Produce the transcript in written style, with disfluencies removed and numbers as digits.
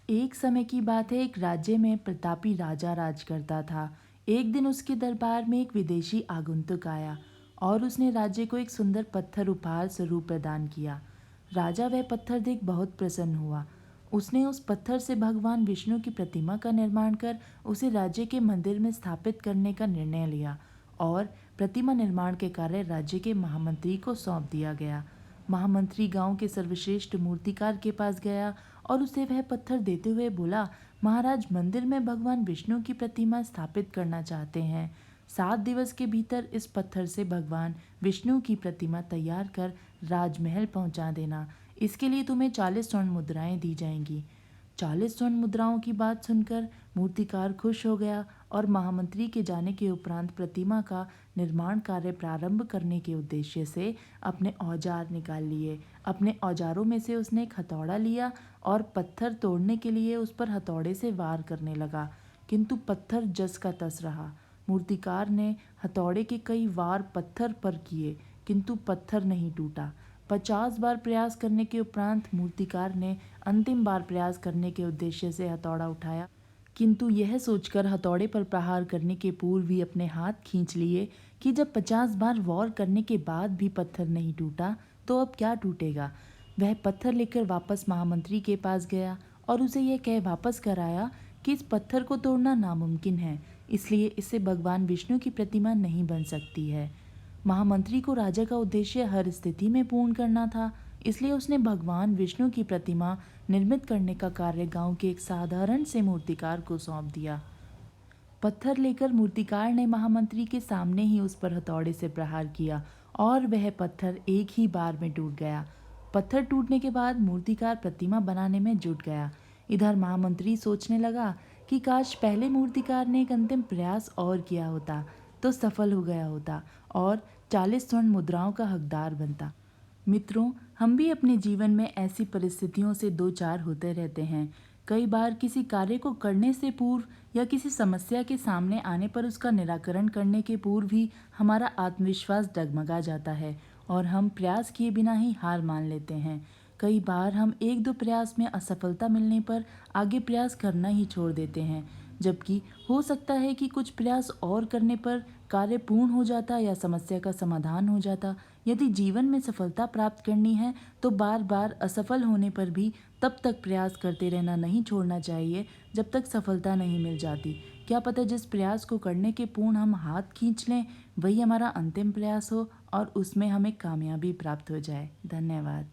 एक समय की बात है, एक राज्य में प्रतापी राजा राज करता था। एक दिन उसके दरबार में एक विदेशी आगंतुक आया और उसने राज्य को एक सुंदर पत्थर उपहार स्वरूप प्रदान किया। राजा वह पत्थर देख बहुत प्रसन्न हुआ। उसने उस पत्थर से भगवान विष्णु की प्रतिमा का निर्माण कर उसे राज्य के मंदिर में स्थापित करने का निर्णय लिया और प्रतिमा निर्माण के कार्य राज्य के महामंत्री को सौंप दिया गया। महामंत्री गांव के सर्वश्रेष्ठ मूर्तिकार के पास गया और उसे वह पत्थर देते हुए बोला, महाराज, मंदिर में भगवान विष्णु की प्रतिमा स्थापित करना चाहते हैं। 7 दिवस के भीतर इस पत्थर से भगवान विष्णु की प्रतिमा तैयार कर राजमहल पहुंचा देना। इसके लिए तुम्हें 40 स्वर्ण मुद्राएं दी जाएंगी। 40 स्वर्ण मुद्राओं की बात सुनकर मूर्तिकार खुश हो गया और महामंत्री के जाने के उपरांत प्रतिमा का निर्माण कार्य प्रारंभ करने के उद्देश्य से अपने औजार निकाल लिए। अपने औजारों में से उसने एक हथौड़ा लिया और पत्थर तोड़ने के लिए उस पर हथौड़े से वार करने लगा, किंतु पत्थर जस का तस रहा। मूर्तिकार ने हथौड़े के कई वार पत्थर पर किए, किंतु पत्थर नहीं टूटा। 50 बार प्रयास करने के उपरांत मूर्तिकार ने अंतिम बार प्रयास करने के उद्देश्य से हथौड़ा उठाया, किंतु यह सोचकर हथौड़े पर प्रहार करने के पूर्व ही अपने हाथ खींच लिए कि जब 50 बार वार करने के बाद भी पत्थर नहीं टूटा तो अब क्या टूटेगा। वह पत्थर लेकर वापस महामंत्री के पास गया और उसे यह कह वापस कर आया कि इस पत्थर को तोड़ना नामुमकिन है, इसलिए इससे भगवान विष्णु की प्रतिमा नहीं बन सकती है। महामंत्री को राजा का उद्देश्य हर स्थिति में पूर्ण करना था, इसलिए उसने भगवान विष्णु की प्रतिमा निर्मित करने का कार्य गांव के एक साधारण से मूर्तिकार को सौंप दिया। पत्थर लेकर मूर्तिकार ने महामंत्री के सामने ही उस पर हथौड़े से प्रहार किया और वह पत्थर एक ही बार में टूट गया। पत्थर टूटने के बाद मूर्तिकार प्रतिमा बनाने में जुट गया। इधर महामंत्री सोचने लगा कि काश पहले मूर्तिकार ने एक अंतिम प्रयास और किया होता तो सफल हो गया होता और 40 स्वर्ण मुद्राओं का हकदार बनता। मित्रों, हम भी अपने जीवन में ऐसी परिस्थितियों से दो चार होते रहते हैं। कई बार किसी कार्य को करने से पूर्व या किसी समस्या के सामने आने पर उसका निराकरण करने के पूर्व ही हमारा आत्मविश्वास डगमगा जाता है और हम प्रयास किए बिना ही हार मान लेते हैं। कई बार हम एक दो प्रयास में असफलता मिलने पर आगे प्रयास करना ही छोड़ देते हैं, जबकि हो सकता है कि कुछ प्रयास और करने पर कार्य पूर्ण हो जाता या समस्या का समाधान हो जाता। यदि जीवन में सफलता प्राप्त करनी है तो बार बार असफल होने पर भी तब तक प्रयास करते रहना नहीं छोड़ना चाहिए जब तक सफलता नहीं मिल जाती। क्या पता जिस प्रयास को करने के पूर्ण हम हाथ खींच लें वही हमारा अंतिम प्रयास हो और उसमें हमें कामयाबी प्राप्त हो जाए। धन्यवाद।